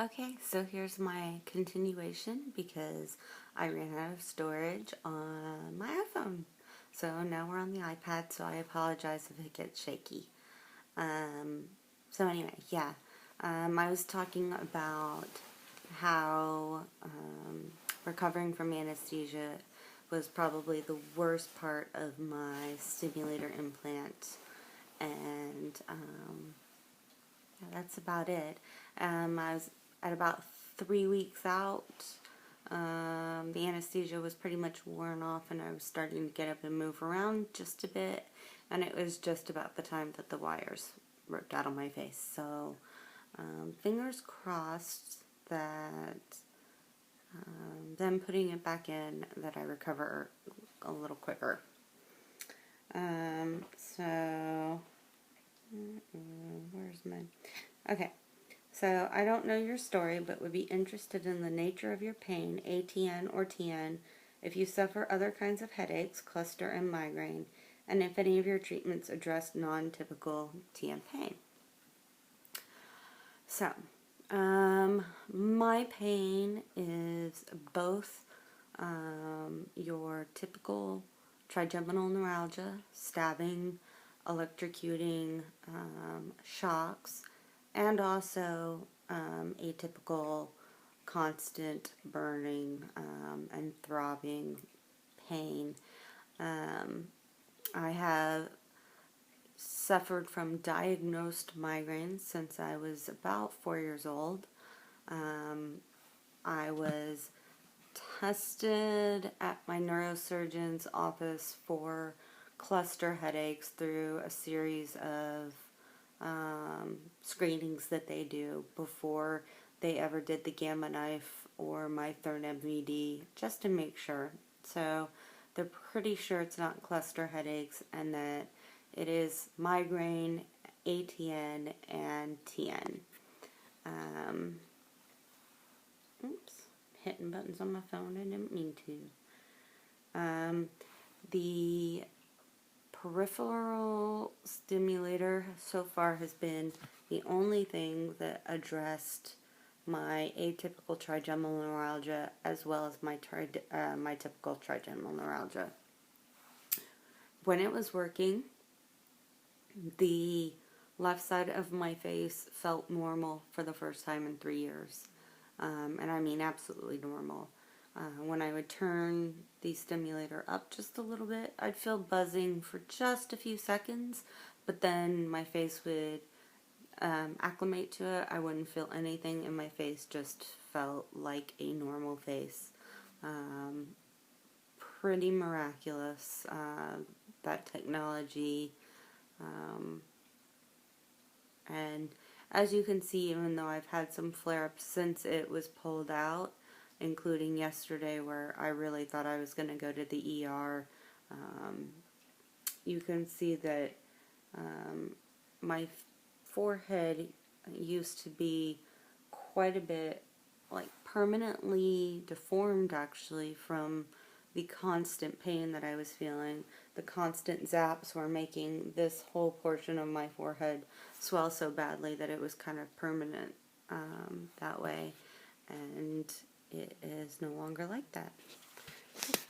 Okay, so here's my continuation because I ran out of storage on my iPhone. So now we're on the iPad, so I apologize if it gets shaky. Um, so anyway, yeah, I was talking about how recovering from anesthesia was probably the worst part of my stimulator implant, and yeah, that's about it. I was at about 3 weeks out. The anesthesia was pretty much worn off, and I was starting to get up and move around just a bit. And it was just about the time that the wires ripped out of my face. So, fingers crossed that them putting it back in, that I recover a little quicker. So, where's my. Okay. So, I don't know your story, but would be interested in the nature of your pain, ATN or TN, if you suffer other kinds of headaches, cluster, and migraine, and if any of your treatments address non-typical TN pain. So, my pain is both your typical trigeminal neuralgia, stabbing, electrocuting, shocks, and also atypical constant burning and throbbing pain. I have suffered from diagnosed migraines since I was about 4 years old. I was tested at my neurosurgeon's office for cluster headaches through a series of screenings that they do before they ever did the Gamma Knife or my third MVD, just to make sure. So they're pretty sure it's not cluster headaches and that it is migraine, ATN, and TN. Oops, hitting buttons on my phone. I didn't mean to. The peripheral stimulator so far has been the only thing that addressed my atypical trigeminal neuralgia as well as my typical trigeminal neuralgia. When it was working, the left side of my face felt normal for the first time in 3 years. And I mean absolutely normal. When I would turn the stimulator up just a little bit, I'd feel buzzing for just a few seconds, but then my face would acclimate to it. I wouldn't feel anything, and my face just felt like a normal face. Pretty miraculous, that technology. And as you can see, even though I've had some flare-ups since it was pulled out, including yesterday where I really thought I was going to go to the ER, you can see that my forehead used to be quite a bit, like permanently deformed actually, from the constant pain that I was feeling. The constant zaps were making this whole portion of my forehead swell so badly that it was kind of permanent that way, and it is no longer like that.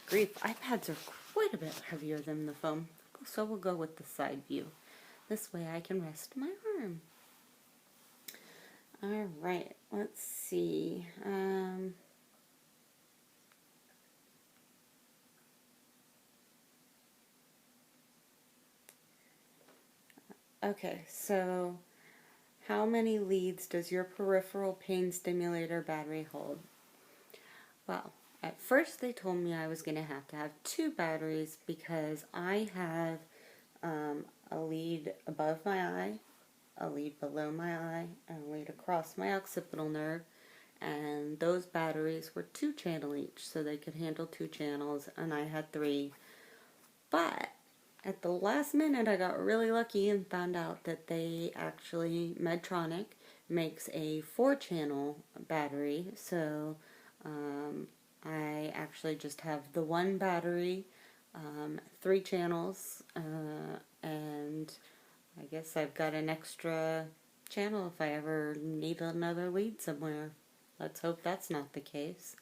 Grief, iPads are quite a bit heavier than the phone, so we'll go with the side view. This way I can rest my arm. Alright, let's see. Okay, so how many leads does your peripheral pain stimulator battery hold? Well, at first they told me I was going to have 2 batteries because I have a lead above my eye, a lead below my eye, and a lead across my occipital nerve, and those batteries were 2-channel each, so they could handle 2 channels, and I had 3. But at the last minute, I got really lucky and found out that Medtronic makes a 4-channel battery, so I actually just have the 1 battery, 3 channels, and I guess I've got an extra channel if I ever need another lead somewhere. Let's hope that's not the case.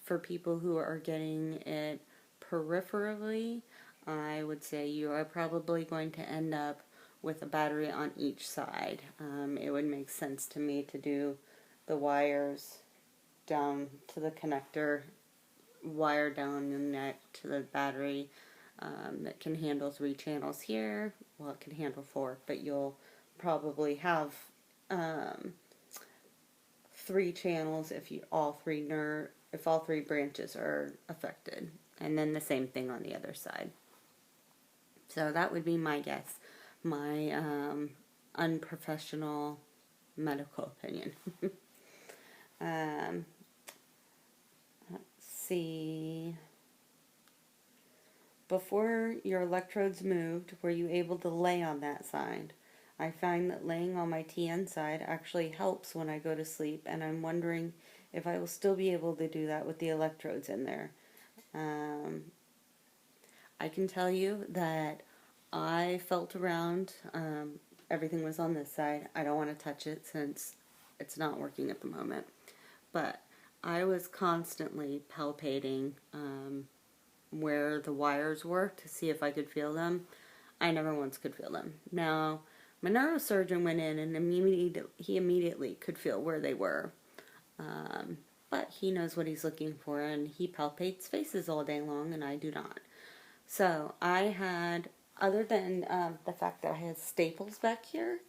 For people who are getting it peripherally, I would say you are probably going to end up with a battery on each side. It would make sense to me to do the wires down to the connector, wire down the neck to the battery. That can handle 3 channels here. Well, it can handle 4, but you'll probably have 3 channels if all three branches are affected, and then the same thing on the other side. So that would be my guess, my unprofessional medical opinion. Let's see. Before your electrodes moved, were you able to lay on that side? I find that laying on my TN side actually helps when I go to sleep, and I'm wondering if I will still be able to do that with the electrodes in there. I can tell you that I felt around. Everything was on this side. I don't want to touch it since it's not working at the moment. But I was constantly palpating where the wires were to see if I could feel them. I never once could feel them. Now, my neurosurgeon went in and he immediately could feel where they were. But he knows what he's looking for, and he palpates faces all day long, and I do not. So I had, other than the fact that I had staples back here,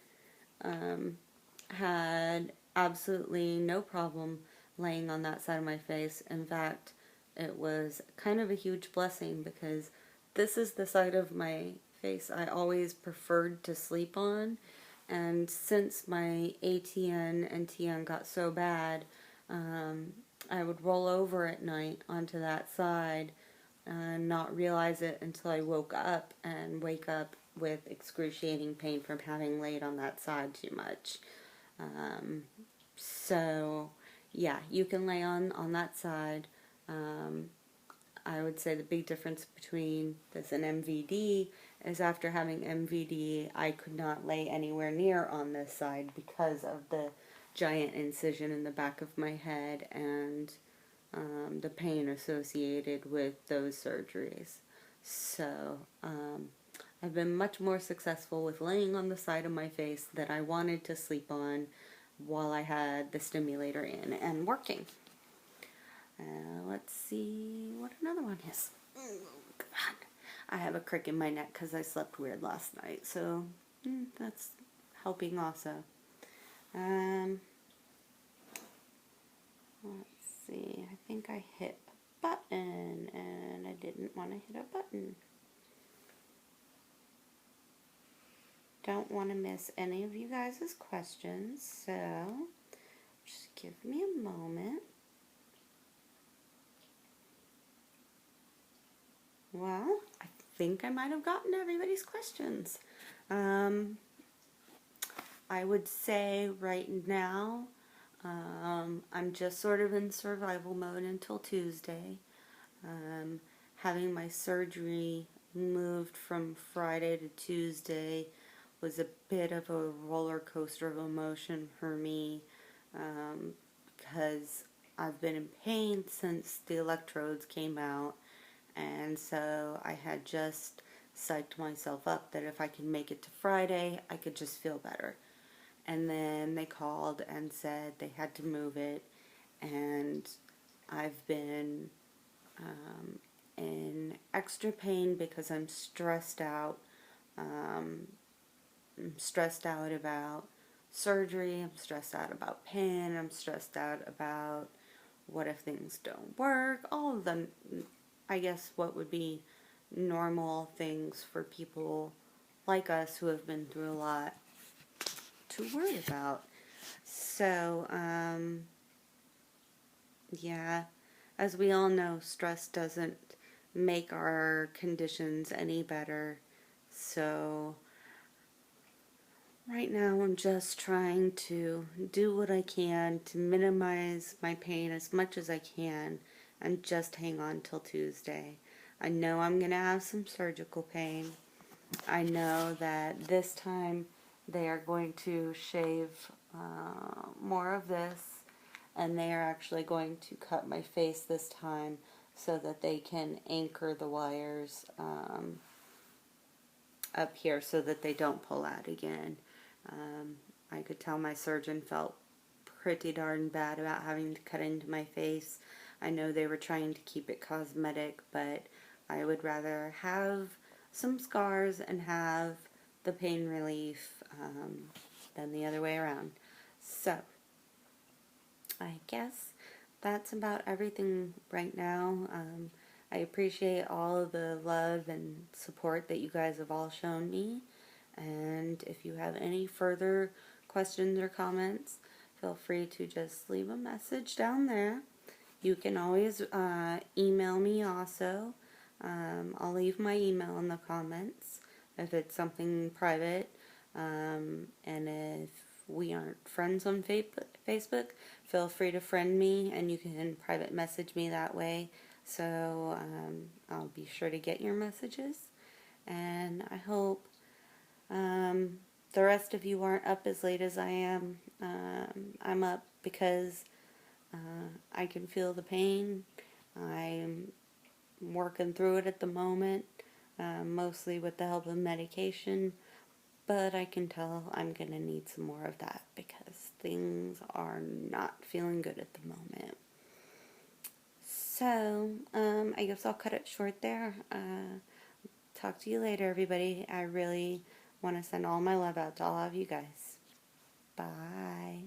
had absolutely no problem laying on that side of my face. In fact, it was kind of a huge blessing because this is the side of my face I always preferred to sleep on. And since my ATN and TN got so bad, I would roll over at night onto that side and not realize it until I woke up, and wake up with excruciating pain from having laid on that side too much. So, yeah, you can lay on that side. I would say the big difference between this and MVD is after having MVD, I could not lay anywhere near on this side because of the giant incision in the back of my head and the pain associated with those surgeries. So, I've been much more successful with laying on the side of my face that I wanted to sleep on while I had the stimulator in and working. Let's see what another one is. Oh, God. I have a crick in my neck because I slept weird last night, so that's helping also. Let's see, I think I hit a button, and I didn't want to hit a button. Don't want to miss any of you guys' questions, so just give me a moment. Well, I think I might have gotten everybody's questions. I would say right now, I'm just sort of in survival mode until Tuesday. Having my surgery moved from Friday to Tuesday was a bit of a roller coaster of emotion for me, because I've been in pain since the electrodes came out, and so I had just psyched myself up that if I could make it to Friday, I could just feel better. And then they called and said they had to move it, and I've been in extra pain because I'm stressed out. I'm stressed out about surgery, I'm stressed out about pain, I'm stressed out about what if things don't work, all of them, I guess what would be normal things for people like us who have been through a lot to worry about. So, yeah, as we all know, stress doesn't make our conditions any better. So, right now I'm just trying to do what I can to minimize my pain as much as I can and just hang on till Tuesday. I know I'm going to have some surgical pain. I know that this time they are going to shave more of this, and they are actually going to cut my face this time so that they can anchor the wires up here so that they don't pull out again. I could tell my surgeon felt pretty darn bad about having to cut into my face. I know they were trying to keep it cosmetic, but I would rather have some scars and have the pain relief than the other way around. So, I guess that's about everything right now. I appreciate all of the love and support that you guys have all shown me. And if you have any further questions or comments, feel free to just leave a message down there. You can always email me also. I'll leave my email in the comments if it's something private. And if we aren't friends on Facebook, feel free to friend me and you can private message me that way. So I'll be sure to get your messages. And I hope the rest of you aren't up as late as I am. I'm up because I can feel the pain. I'm working through it at the moment, mostly with the help of medication, but I can tell I'm going to need some more of that because things are not feeling good at the moment. So, I guess I'll cut it short there. Talk to you later, everybody. I really want to send all my love out to all of you guys. Bye.